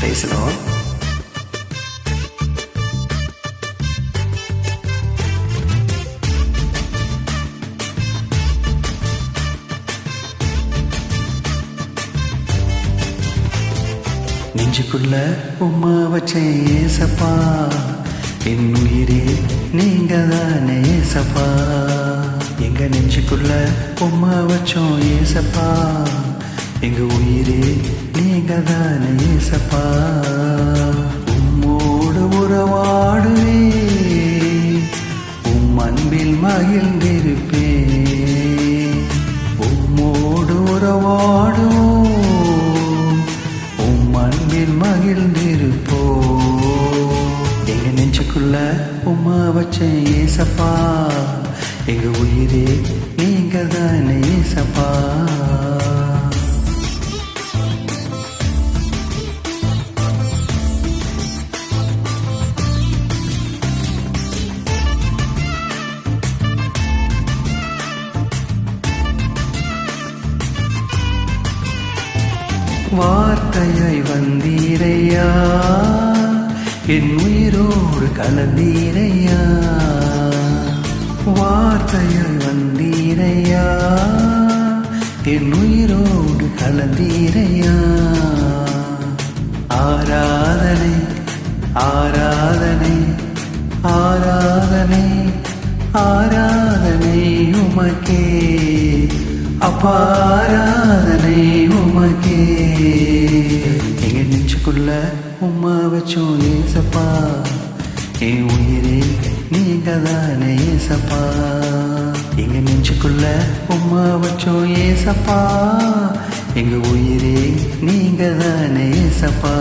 Praise the Lord. நெஞ்சுக்குள்ள உம்மா வச்சேன் ஏசப்பா, என் உயிரே நீங்க தானே ஏசப்பா. எங்க நெஞ்சுக்குள்ள உம்மா வச்சோம் ஏசப்பா, எங்க உயிரே நீங்க தானே ஏசப்பா. உம்மோடு உறவாடுவே, உம் அன்பில் மகிழ்ந்திருப்பே. உம்மோடு உறவாடுவோம், உம் அன்பில் மகிழ்ந்திருப்போ. எங்க நெஞ்சுக்குள்ள உம்மா வச்சேன் ஏசப்பா, எங்க உயிரே நீங்க தானே ஏசப்பா. வார்த்தையாய் வந்தீரையா, என் உயிரோடு கலந்தீரையா. வார்த்தையாய் வந்தீரையா, என் உயிரோடு கலந்தீரையா. ஆராதனை ஆராதனை ஆராதனை ஆராதனை உமக்கே அப்பா, ஆராதனை உமக்கே. எங்க நெஞ்சுக்குள்ள உம்மா வச்சோம் ஏசப்பா, என் உயிரே நீங்க தானே ஏசப்பா. எங்க நெஞ்சுக்குள்ள உம்மா வச்சோம் ஏசப்பா, எங்க உயிரே நீங்க தானே ஏசப்பா.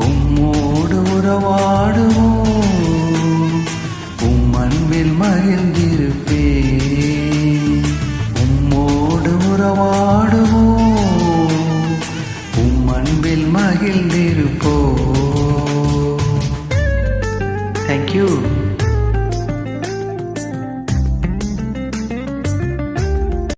உம்மோடு உறவாடுவோம், உம் அன்பில் மகிழ்ந்திருப்பே. உறவாடுவோம், உம் அன்பில் மகிழ்ந்திருப்போ. Thank you.